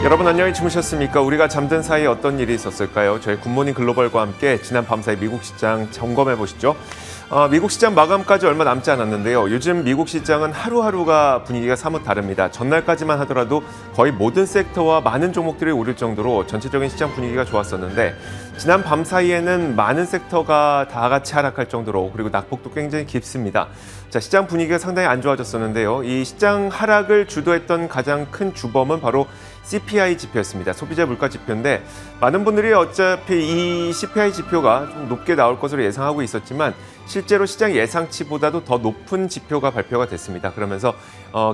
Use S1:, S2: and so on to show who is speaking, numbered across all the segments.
S1: 여러분 안녕히 주무셨습니까? 우리가 잠든 사이에 어떤 일이 있었을까요? 저희 굿모닝 글로벌과 함께 지난 밤 사이 미국 시장 점검해 보시죠. 미국 시장 마감까지 얼마 남지 않았는데요. 요즘 미국 시장은 하루하루가 분위기가 사뭇 다릅니다. 전날까지만 하더라도 거의 모든 섹터와 많은 종목들이 오를 정도로 전체적인 시장 분위기가 좋았었는데 지난 밤 사이에는 많은 섹터가 다 같이 하락할 정도로 그리고 낙폭도 굉장히 깊습니다. 자, 시장 분위기가 상당히 안 좋아졌었는데요. 이 시장 하락을 주도했던 가장 큰 주범은 바로 CPI 지표였습니다. 소비자 물가 지표인데 많은 분들이 어차피 이 CPI 지표가 좀 높게 나올 것으로 예상하고 있었지만 실제로 시장 예상치보다도 더 높은 지표가 발표가 됐습니다. 그러면서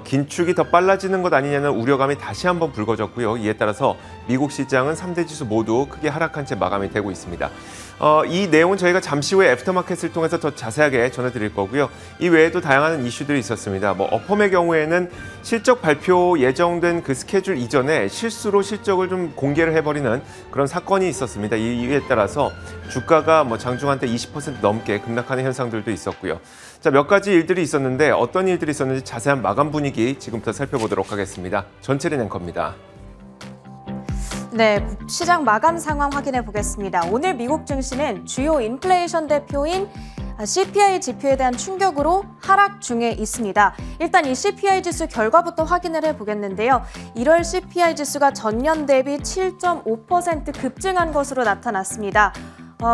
S1: 긴축이 더 빨라지는 것 아니냐는 우려감이 다시 한번 불거졌고요. 이에 따라서 미국 시장은 3대 지수 모두 크게 하락한 채 마감이 되고 있습니다. 이 내용은 저희가 잠시 후에 애프터마켓을 통해서 더 자세하게 전해드릴 거고요. 이 외에도 다양한 이슈들이 있었습니다. 어펌의 경우에는 실적 발표 예정된 그 스케줄 이전에 실수로 실적을 좀 공개를 해버리는 그런 사건이 있었습니다. 이에 따라서 주가가 장중 한때 20% 넘게 급락하는 현상들도 있었고요. 자, 몇 가지 일들이 있었는데 어떤 일들이 있었는지 자세한 마감 분위기 지금부터 살펴보도록 하겠습니다. 전체린 앵커입니다.
S2: 네, 시장 마감 상황 확인해 보겠습니다. 오늘 미국 증시는 주요 인플레이션 대표인 CPI 지표에 대한 충격으로 하락 중에 있습니다. 일단 이 CPI 지수 결과부터 확인을 해보겠는데요. 1월 CPI 지수가 전년 대비 7.5% 급증한 것으로 나타났습니다.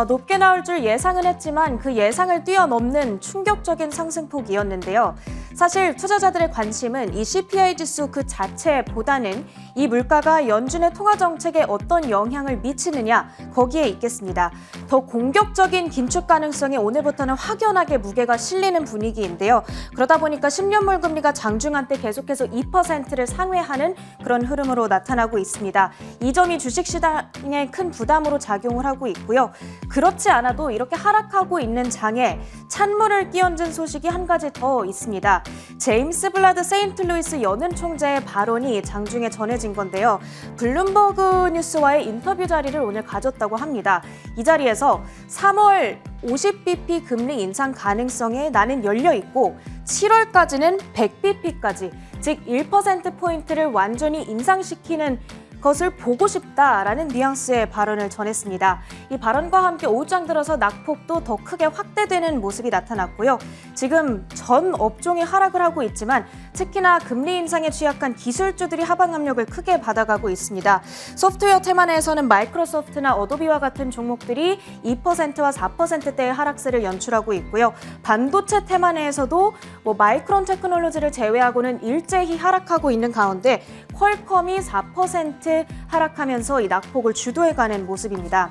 S2: 높게 나올 줄 예상은 했지만 그 예상을 뛰어넘는 충격적인 상승폭이었는데요. 사실 투자자들의 관심은 이 CPI 지수 그 자체보다는 이 물가가 연준의 통화 정책에 어떤 영향을 미치느냐 거기에 있겠습니다. 더 공격적인 긴축 가능성에 오늘부터는 확연하게 무게가 실리는 분위기인데요. 그러다 보니까 10년물 금리가 장중 한때 계속해서 2%를 상회하는 그런 흐름으로 나타나고 있습니다. 이 점이 주식시장에 큰 부담으로 작용을 하고 있고요. 그렇지 않아도 이렇게 하락하고 있는 장에 찬물을 끼얹은 소식이 한 가지 더 있습니다. 제임스 블라드 세인트루이스 연은 총재의 발언이 장중에 전해진 건데요. 블룸버그 뉴스와의 인터뷰 자리를 오늘 가졌다고 합니다. 이 자리에서 3월 50bp 금리 인상 가능성에 나는 열려 있고 7월까지는 100bp까지, 즉 1%포인트를 완전히 인상시키는 것을 보고 싶다라는 뉘앙스의 발언을 전했습니다. 이 발언과 함께 오후장 들어서 낙폭도 더 크게 확대되는 모습이 나타났고요. 지금 전 업종이 하락을 하고 있지만 특히나 금리 인상에 취약한 기술주들이 하방 압력을 크게 받아가고 있습니다. 소프트웨어 테마 내에서는 마이크로소프트나 어도비와 같은 종목들이 2%와 4%대의 하락세를 연출하고 있고요. 반도체 테마 내에서도 마이크론 테크놀로지를 제외하고는 일제히 하락하고 있는 가운데 퀄컴이 4% 하락하면서 이 낙폭을 주도해가는 모습입니다.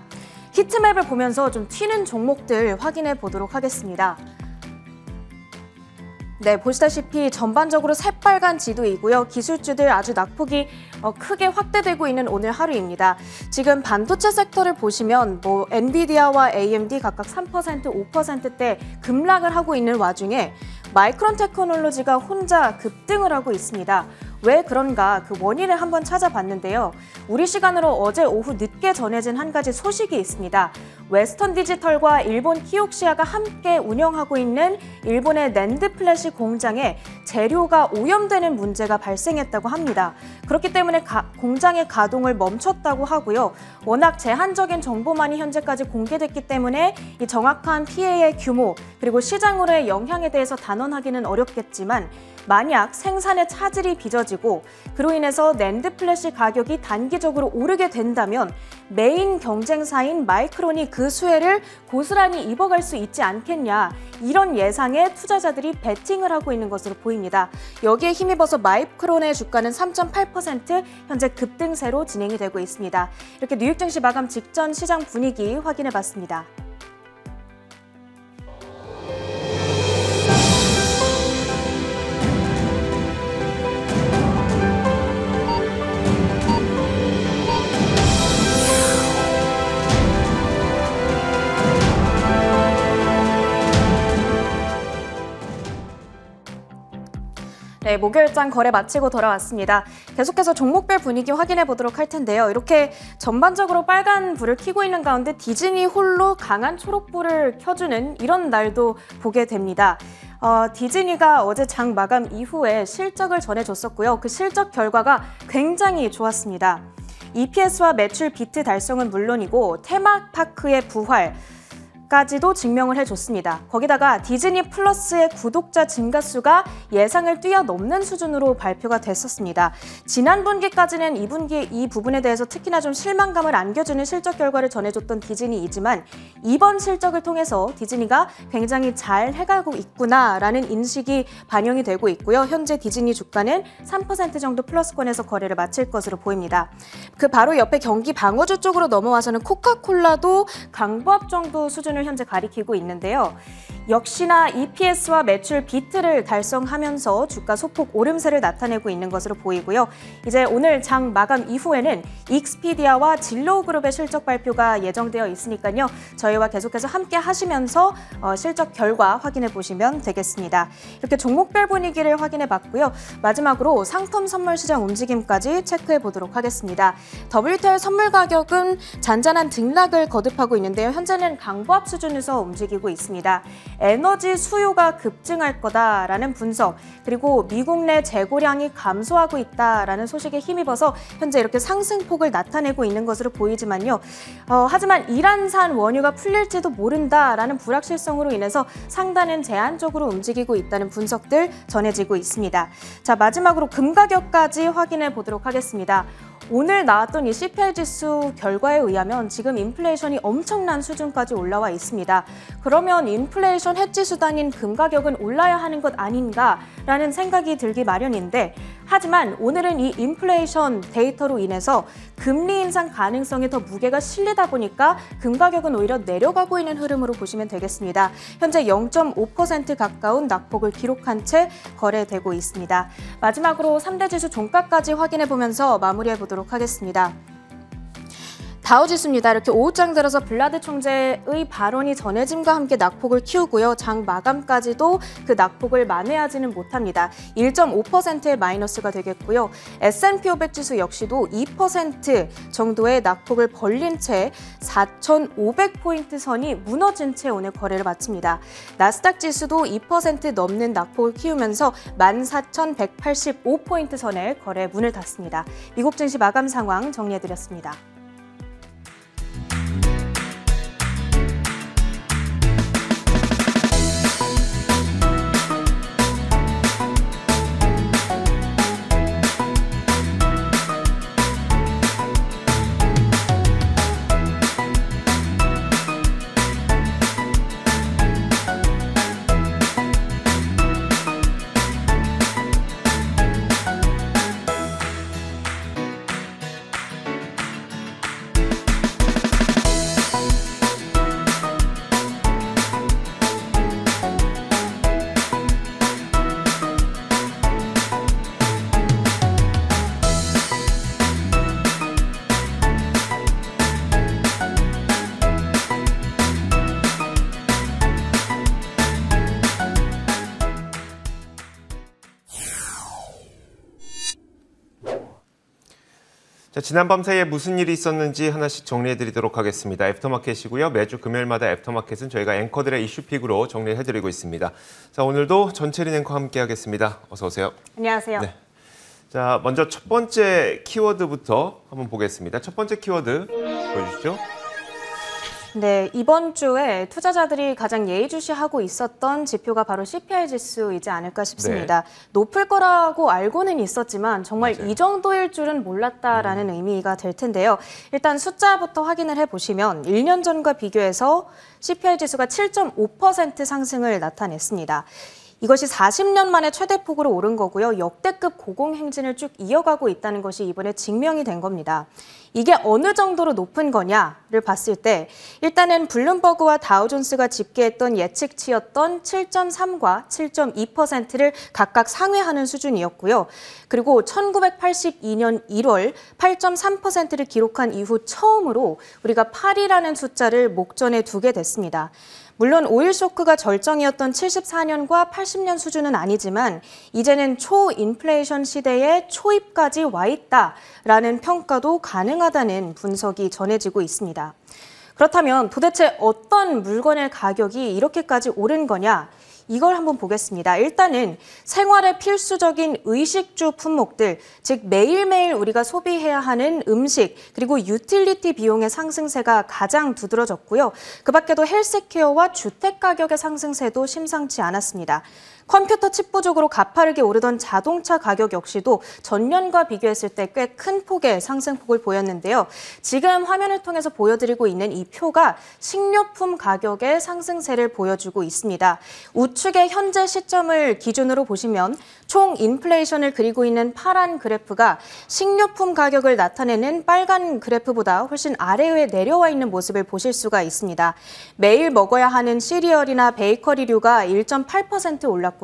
S2: 히트맵을 보면서 좀 튀는 종목들 확인해 보도록 하겠습니다. 네, 보시다시피 전반적으로 새빨간 지도이고요. 기술주들 아주 낙폭이 크게 확대되고 있는 오늘 하루입니다. 지금 반도체 섹터를 보시면 엔비디아와 AMD 각각 3%, 5%대 급락을 하고 있는 와중에 마이크론 테크놀로지가 혼자 급등을 하고 있습니다. 왜 그런가 그 원인을 한번 찾아봤는데요. 우리 시간으로 어제 오후 늦게 전해진 한 가지 소식이 있습니다. 웨스턴 디지털과 일본 키옥시아가 함께 운영하고 있는 일본의 낸드 플래시 공장에 재료가 오염되는 문제가 발생했다고 합니다. 그렇기 때문에 공장의 가동을 멈췄다고 하고요. 워낙 제한적인 정보만이 현재까지 공개됐기 때문에 이 정확한 피해의 규모 그리고 시장으로의 영향에 대해서 단언하기는 어렵겠지만 만약 생산에 차질이 빚어지고 그로 인해서 낸드 플래시 가격이 단기적으로 오르게 된다면 메인 경쟁사인 마이크론이 그 수혜를 고스란히 입어갈 수 있지 않겠냐, 이런 예상에 투자자들이 베팅을 하고 있는 것으로 보입니다. 여기에 힘입어서 마이크론의 주가는 3.8% 현재 급등세로 진행이 되고 있습니다. 이렇게 뉴욕 증시 마감 직전 시장 분위기 확인해봤습니다. 네, 목요일장 거래 마치고 돌아왔습니다. 계속해서 종목별 분위기 확인해 보도록 할 텐데요. 이렇게 전반적으로 빨간 불을 켜고 있는 가운데 디즈니 홀로 강한 초록불을 켜주는 이런 날도 보게 됩니다. 디즈니가 어제 장 마감 이후에 실적을 전해줬었고요. 그 실적 결과가 굉장히 좋았습니다. EPS와 매출 비트 달성은 물론이고 테마파크의 부활, 까지도 증명을 해줬습니다. 거기다가 디즈니 플러스의 구독자 증가 수가 예상을 뛰어넘는 수준으로 발표가 됐었습니다. 지난 분기까지는 이 부분에 대해서 특히나 좀 실망감을 안겨주는 실적 결과를 전해줬던 디즈니이지만 이번 실적을 통해서 디즈니가 굉장히 잘 해가고 있구나라는 인식이 반영이 되고 있고요. 현재 디즈니 주가는 3% 정도 플러스권에서 거래를 마칠 것으로 보입니다. 그 바로 옆에 경기 방어주 쪽으로 넘어와서는 코카콜라도 강보합 정도 수준을 현재 가리키고 있는데요. 역시나 EPS와 매출 비트를 달성하면서 주가 소폭 오름세를 나타내고 있는 것으로 보이고요. 이제 오늘 장 마감 이후에는 익스피디아와 진로그룹의 실적 발표가 예정되어 있으니까요. 저희와 계속해서 함께 하시면서 실적 결과 확인해 보시면 되겠습니다. 이렇게 종목별 분위기를 확인해 봤고요. 마지막으로 상품 선물 시장 움직임까지 체크해 보도록 하겠습니다. WTI 선물 가격은 잔잔한 등락을 거듭하고 있는데요. 현재는 강보합 수준에서 움직이고 있습니다. 에너지 수요가 급증할 거다라는 분석, 그리고 미국 내 재고량이 감소하고 있다라는 소식에 힘입어서 현재 이렇게 상승폭을 나타내고 있는 것으로 보이지만요. 하지만 이란산 원유가 풀릴지도 모른다라는 불확실성으로 인해서 상단은 제한적으로 움직이고 있다는 분석들 전해지고 있습니다. 자, 마지막으로 금 가격까지 확인해 보도록 하겠습니다. 오늘 나왔던 이 CPI 지수 결과에 의하면 지금 인플레이션이 엄청난 수준까지 올라와 있습니다. 그러면 인플레이션 해지 수단인 금 가격은 올라야 하는 것 아닌가라는 생각이 들기 마련인데, 하지만 오늘은 이 인플레이션 데이터로 인해서 금리 인상 가능성에 더 무게가 실리다 보니까 금 가격은 오히려 내려가고 있는 흐름으로 보시면 되겠습니다. 현재 0.5% 가까운 낙폭을 기록한 채 거래되고 있습니다. 마지막으로 3대 지수 종가까지 확인해 보면서 마무리해 보도록 하겠습니다. 다우지수입니다. 이렇게 오후장 들어서 블라드 총재의 발언이 전해짐과 함께 낙폭을 키우고요. 장 마감까지도 그 낙폭을 만회하지는 못합니다. 1.5%의 마이너스가 되겠고요. S&P 500 지수 역시도 2% 정도의 낙폭을 벌린 채 4,500포인트 선이 무너진 채 오늘 거래를 마칩니다. 나스닥 지수도 2% 넘는 낙폭을 키우면서 14,185포인트 선에 거래 문을 닫습니다. 미국 증시 마감 상황 정리해드렸습니다.
S1: 자, 지난 밤 사이에 무슨 일이 있었는지 하나씩 정리해드리도록 하겠습니다. 애프터마켓이고요. 매주 금요일마다 애프터마켓은 저희가 앵커들의 이슈픽으로 정리해드리고 있습니다. 자, 오늘도 전채린 앵커와 함께하겠습니다. 어서 오세요.
S2: 안녕하세요.
S1: 네. 자, 먼저 첫 번째 키워드부터 한번 보겠습니다. 첫 번째 키워드 보여주시죠.
S2: 네, 이번 주에 투자자들이 가장 예의주시하고 있었던 지표가 바로 CPI 지수이지 않을까 싶습니다. 네. 높을 거라고 알고는 있었지만 정말 맞아요. 이 정도일 줄은 몰랐다라는 의미가 될 텐데요. 일단 숫자부터 확인을 해보시면 1년 전과 비교해서 CPI 지수가 7.5% 상승을 나타냈습니다. 이것이 40년 만에 최대폭으로 오른 거고요. 역대급 고공행진을 쭉 이어가고 있다는 것이 이번에 증명이 된 겁니다. 이게 어느 정도로 높은 거냐를 봤을 때 일단은 블룸버그와 다우존스가 집계했던 예측치였던 7.3과 7.2%를 각각 상회하는 수준이었고요. 그리고 1982년 1월 8.3%를 기록한 이후 처음으로 우리가 8이라는 숫자를 목전에 두게 됐습니다. 물론 오일 쇼크가 절정이었던 74년과 80년 수준은 아니지만 이제는 초인플레이션 시대에 초입까지 와 있다라는 평가도 가능하다는 분석이 전해지고 있습니다. 그렇다면 도대체 어떤 물건의 가격이 이렇게까지 오른 거냐? 이걸 한번 보겠습니다. 일단은 생활에 필수적인 의식주 품목들, 즉 매일매일 우리가 소비해야 하는 음식, 그리고 유틸리티 비용의 상승세가 가장 두드러졌고요. 그 밖에도 헬스케어와 주택 가격의 상승세도 심상치 않았습니다. 컴퓨터 칩 부족으로 가파르게 오르던 자동차 가격 역시도 전년과 비교했을 때 꽤 큰 폭의 상승폭을 보였는데요. 지금 화면을 통해서 보여드리고 있는 이 표가 식료품 가격의 상승세를 보여주고 있습니다. 우측의 현재 시점을 기준으로 보시면 총 인플레이션을 그리고 있는 파란 그래프가 식료품 가격을 나타내는 빨간 그래프보다 훨씬 아래에 내려와 있는 모습을 보실 수가 있습니다. 매일 먹어야 하는 시리얼이나 베이커리류가 1.8% 올랐고요.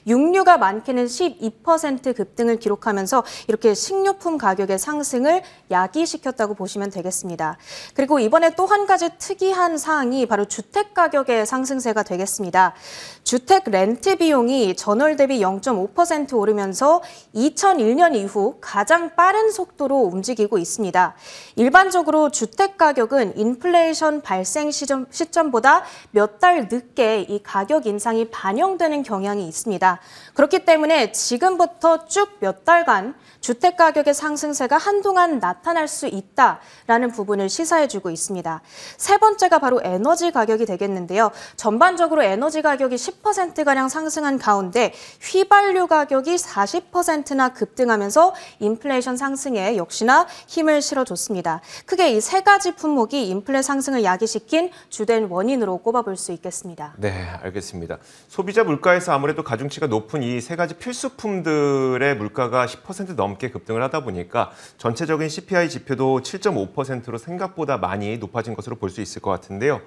S2: 육류가 많게는 12% 급등을 기록하면서 이렇게 식료품 가격의 상승을 야기시켰다고 보시면 되겠습니다. 그리고 이번에 또 한 가지 특이한 사항이 바로 주택 가격의 상승세가 되겠습니다. 주택 렌트 비용이 전월 대비 0.5% 오르면서 2001년 이후 가장 빠른 속도로 움직이고 있습니다. 일반적으로 주택 가격은 인플레이션 발생 시점보다 몇 달 늦게 이 가격 인상이 반영되는 경향이 있습니다. 그렇기 때문에 지금부터 쭉 몇 달간 주택 가격의 상승세가 한동안 나타날 수 있다라는 부분을 시사해주고 있습니다. 세 번째가 바로 에너지 가격이 되겠는데요. 전반적으로 에너지 가격이 10%가량 상승한 가운데 휘발유 가격이 40%나 급등하면서 인플레이션 상승에 역시나 힘을 실어줬습니다. 크게 이 세 가지 품목이 인플레 상승을 야기시킨 주된 원인으로 꼽아볼 수 있겠습니다.
S1: 네, 알겠습니다. 소비자 물가에서 아무래도 가중치가 높은 이 세 가지 필수품들의 물가가 10% 넘게 급등을 하다 보니까 전체적인 CPI 지표도 7.5%로 생각보다 많이 높아진 것으로 볼 수 있을 것 같은데요.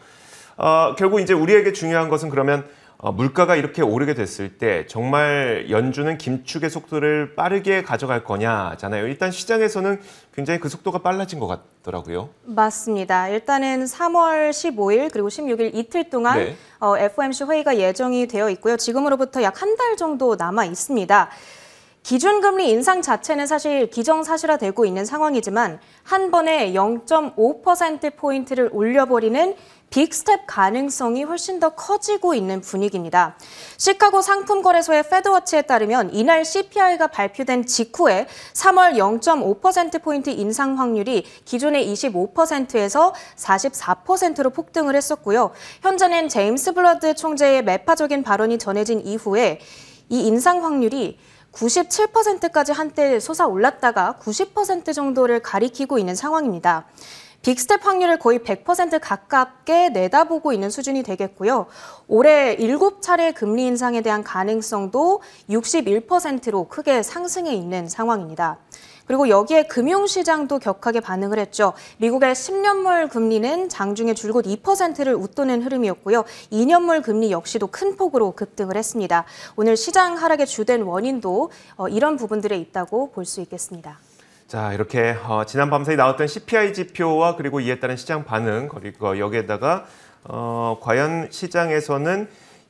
S1: 결국 이제 우리에게 중요한 것은 그러면 물가가 이렇게 오르게 됐을 때 정말 연준은 긴축의 속도를 빠르게 가져갈 거냐잖아요. 일단 시장에서는 굉장히 그 속도가 빨라진 것 같더라고요.
S2: 맞습니다. 일단은 3월 15일 그리고 16일 이틀 동안
S1: 네.
S2: FOMC 회의가 예정이 되어 있고요. 지금으로부터 약 한 달 정도 남아 있습니다. 기준금리 인상 자체는 사실 기정사실화되고 있는 상황이지만 한 번에 0.5%포인트를 올려버리는 빅스텝 가능성이 훨씬 더 커지고 있는 분위기입니다. 시카고 상품거래소의 페드워치에 따르면 이날 CPI가 발표된 직후에 3월 0.5%포인트 인상 확률이 기존의 25%에서 44%로 폭등을 했었고요. 현재는 제임스 블러드 총재의 매파적인 발언이 전해진 이후에 이 인상 확률이 97%까지 한때 솟아올랐다가 90% 정도를 가리키고 있는 상황입니다. 빅스텝 확률을 거의 100% 가깝게 내다보고 있는 수준이 되겠고요. 올해 7차례 금리 인상에 대한 가능성도 61%로 크게 상승해 있는 상황입니다. 그리고 여기에 금융시장도 격하게 반응을 했죠. 미국의 10년물 금리는 장중에 줄곧 2%를 웃도는 흐름이었고요. 2년물 금리 역시도 큰 폭으로 급등을 했습니다. 오늘 시장 하락의 주된 원인도 이런 부분들에 있다고 볼 수 있겠습니다.
S1: 자, 이렇게 지난 밤사이 나왔던 CPI 지표와 그리고 이에 따른 시장 반응, 그리고 여기에다가 과연 시장에서는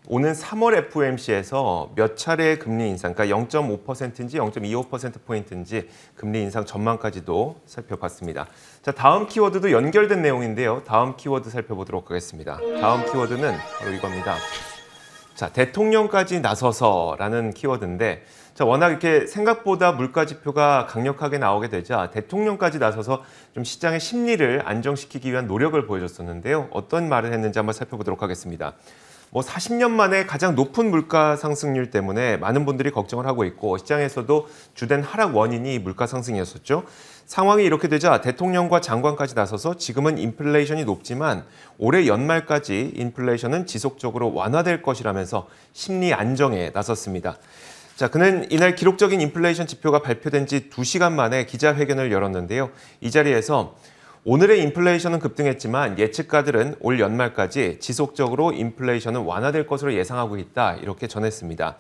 S1: 오는 3월 FOMC에서 몇 차례의 금리 인상, 그러니까 0.5%인지 0.25%포인트인지 금리 인상 전망까지도 살펴봤습니다. 자, 다음 키워드도 연결된 내용인데요. 다음 키워드 살펴보도록 하겠습니다. 다음 키워드는 바로 이겁니다. 자, 대통령까지 나서서라는 키워드인데, 자, 워낙 이렇게 생각보다 물가 지표가 강력하게 나오게 되자 대통령까지 나서서 좀 시장의 심리를 안정시키기 위한 노력을 보여줬었는데요. 어떤 말을 했는지 한번 살펴보도록 하겠습니다. 40년 만에 가장 높은 물가 상승률 때문에 많은 분들이 걱정을 하고 있고 시장에서도 주된 하락 원인이 물가 상승이었었죠. 상황이 이렇게 되자 대통령과 장관까지 나서서 지금은 인플레이션이 높지만 올해 연말까지 인플레이션은 지속적으로 완화될 것이라면서 심리 안정에 나섰습니다. 자, 그는 이날 기록적인 인플레이션 지표가 발표된 지 2시간 만에 기자회견을 열었는데요. 이 자리에서 오늘의 인플레이션은 급등했지만 예측가들은 올 연말까지 지속적으로 인플레이션은 완화될 것으로 예상하고 있다, 이렇게 전했습니다.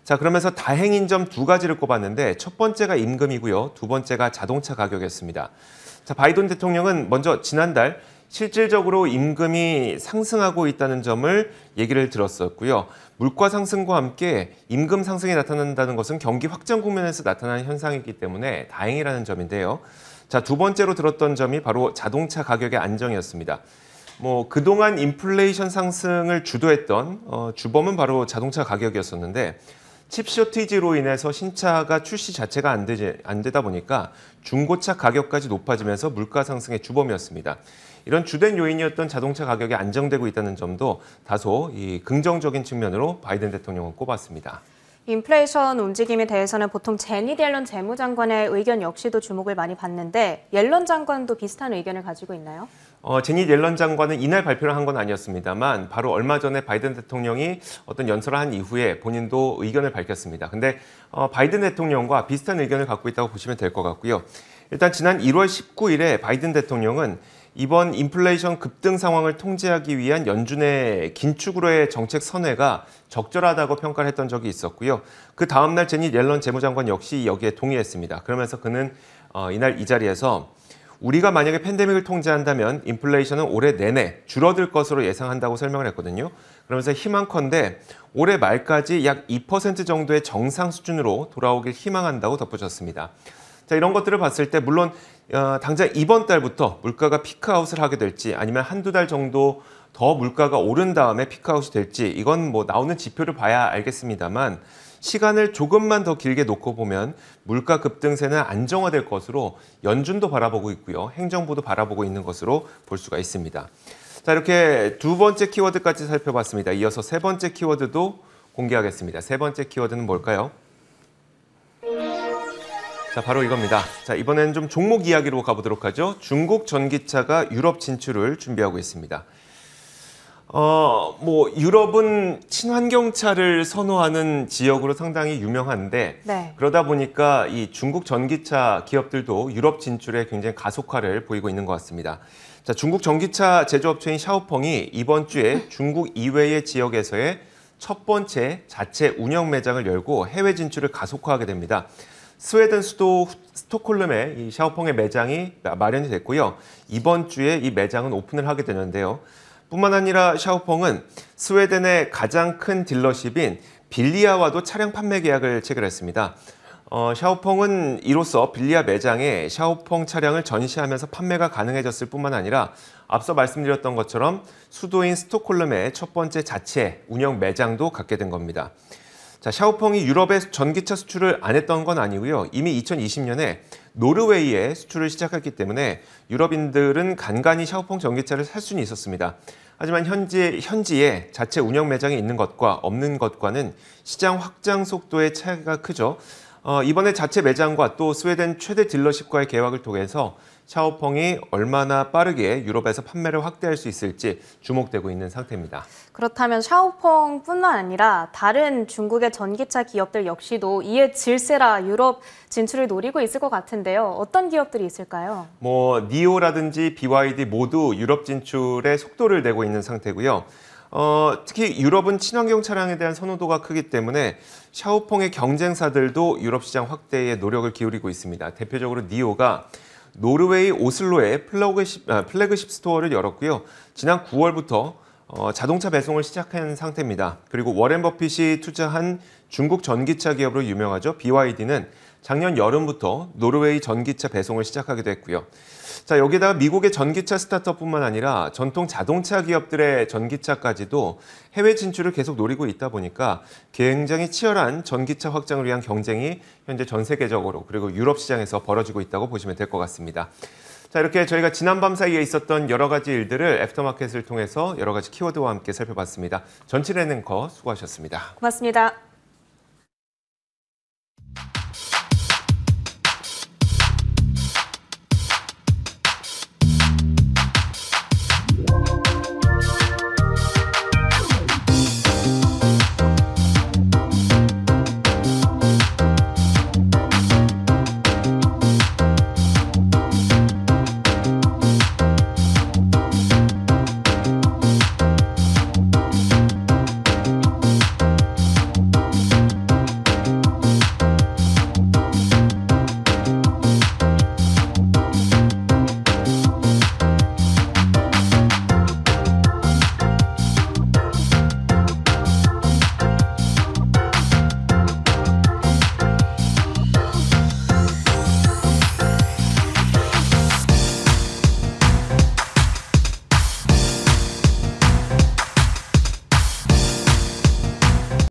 S1: 자, 그러면서 다행인 점 2가지를 꼽았는데 첫 번째가 임금이고요. 두 번째가 자동차 가격이었습니다. 자, 바이든 대통령은 먼저 지난달 실질적으로 임금이 상승하고 있다는 점을 얘기를 들었었고요. 물가 상승과 함께 임금 상승이 나타난다는 것은 경기 확장 국면에서 나타나는 현상이기 때문에 다행이라는 점인데요. 자, 두 번째로 들었던 점이 바로 자동차 가격의 안정이었습니다. 그동안 인플레이션 상승을 주도했던 주범은 바로 자동차 가격이었었는데 칩 쇼티지로 인해서 신차가 출시 자체가 안 되다 보니까 중고차 가격까지 높아지면서 물가 상승의 주범이었습니다. 이런 주된 요인이었던 자동차 가격이 안정되고 있다는 점도 다소 긍정적인 측면으로 바이든 대통령은 꼽았습니다.
S2: 인플레이션 움직임에 대해서는 보통 제닛 옐런 재무장관의 의견 역시도 주목을 많이 받는데 옐런 장관도 비슷한 의견을 가지고 있나요?
S1: 제닛 옐런 장관은 이날 발표를 한 건 아니었습니다만 바로 얼마 전에 바이든 대통령이 어떤 연설을 한 이후에 본인도 의견을 밝혔습니다. 근데 바이든 대통령과 비슷한 의견을 갖고 있다고 보시면 될 것 같고요. 일단 지난 1월 19일에 바이든 대통령은 이번 인플레이션 급등 상황을 통제하기 위한 연준의 긴축으로의 정책 선회가 적절하다고 평가를 했던 적이 있었고요. 그 다음날 제닛 옐런 재무장관 역시 여기에 동의했습니다. 그러면서 그는 이날 이 자리에서 우리가 만약에 팬데믹을 통제한다면 인플레이션은 올해 내내 줄어들 것으로 예상한다고 설명을 했거든요. 그러면서 희망컨대 올해 말까지 약 2% 정도의 정상 수준으로 돌아오길 희망한다고 덧붙였습니다. 자, 이런 것들을 봤을 때 물론 당장 이번 달부터 물가가 피크아웃을 하게 될지 아니면 한두 달 정도 더 물가가 오른 다음에 피크아웃이 될지 이건 나오는 지표를 봐야 알겠습니다만 시간을 조금만 더 길게 놓고 보면 물가 급등세는 안정화될 것으로 연준도 바라보고 있고요. 행정부도 바라보고 있는 것으로 볼 수가 있습니다. 자, 이렇게 두 번째 키워드까지 살펴봤습니다. 이어서 세 번째 키워드도 공개하겠습니다. 세 번째 키워드는 뭘까요? 자, 바로 이겁니다. 자, 이번에는 좀 종목 이야기로 가보도록 하죠. 중국 전기차가 유럽 진출을 준비하고 있습니다. 유럽은 친환경차를 선호하는 지역으로 상당히 유명한데
S2: 네.
S1: 그러다 보니까 이 중국 전기차 기업들도 유럽 진출에 굉장히 가속화를 보이고 있는 것 같습니다. 자, 중국 전기차 제조업체인 샤오펑이 이번 주에 중국 이외의 지역에서의 첫 번째 자체 운영 매장을 열고 해외 진출을 가속화하게 됩니다. 스웨덴 수도 스톡홀름에 이 샤오펑의 매장이 마련이 됐고요. 이번 주에 이 매장은 오픈을 하게 되는데요. 뿐만 아니라 샤오펑은 스웨덴의 가장 큰 딜러십인 빌리아와도 차량 판매 계약을 체결했습니다. 샤오펑은 이로써 빌리아 매장에 샤오펑 차량을 전시하면서 판매가 가능해졌을 뿐만 아니라 앞서 말씀드렸던 것처럼 수도인 스톡홀름의 첫 번째 자체 운영 매장도 갖게 된 겁니다. 자, 샤오펑이 유럽에 전기차 수출을 안 했던 건 아니고요. 이미 2020년에 노르웨이에 수출을 시작했기 때문에 유럽인들은 간간히 샤오펑 전기차를 살 수는 있었습니다. 하지만 현지에 자체 운영 매장이 있는 것과 없는 것과는 시장 확장 속도의 차이가 크죠. 이번에 자체 매장과 또 스웨덴 최대 딜러십과의 계약을 통해서 샤오펑이 얼마나 빠르게 유럽에서 판매를 확대할 수 있을지 주목되고 있는 상태입니다.
S2: 그렇다면 샤오펑뿐만 아니라 다른 중국의 전기차 기업들 역시도 이에 질세라 유럽 진출을 노리고 있을 것 같은데요. 어떤 기업들이 있을까요?
S1: 니오라든지 BYD 모두 유럽 진출에 속도를 내고 있는 상태고요. 특히 유럽은 친환경 차량에 대한 선호도가 크기 때문에 샤오펑의 경쟁사들도 유럽 시장 확대에 노력을 기울이고 있습니다. 대표적으로 니오가 노르웨이 오슬로에 플래그십 스토어를 열었고요. 지난 9월부터 자동차 배송을 시작한 상태입니다. 그리고 워렌 버핏이 투자한 중국 전기차 기업으로 유명하죠. BYD는 작년 여름부터 노르웨이 전기차 배송을 시작하기도 했고요. 자, 여기다가 미국의 전기차 스타트업뿐만 아니라 전통 자동차 기업들의 전기차까지도 해외 진출을 계속 노리고 있다 보니까 굉장히 치열한 전기차 확장을 위한 경쟁이 현재 전 세계적으로 그리고 유럽 시장에서 벌어지고 있다고 보시면 될 것 같습니다. 자, 이렇게 저희가 지난 밤 사이에 있었던 여러 가지 일들을 애프터마켓을 통해서 여러 가지 키워드와 함께 살펴봤습니다. 전칠의 앵커 수고하셨습니다.
S2: 고맙습니다.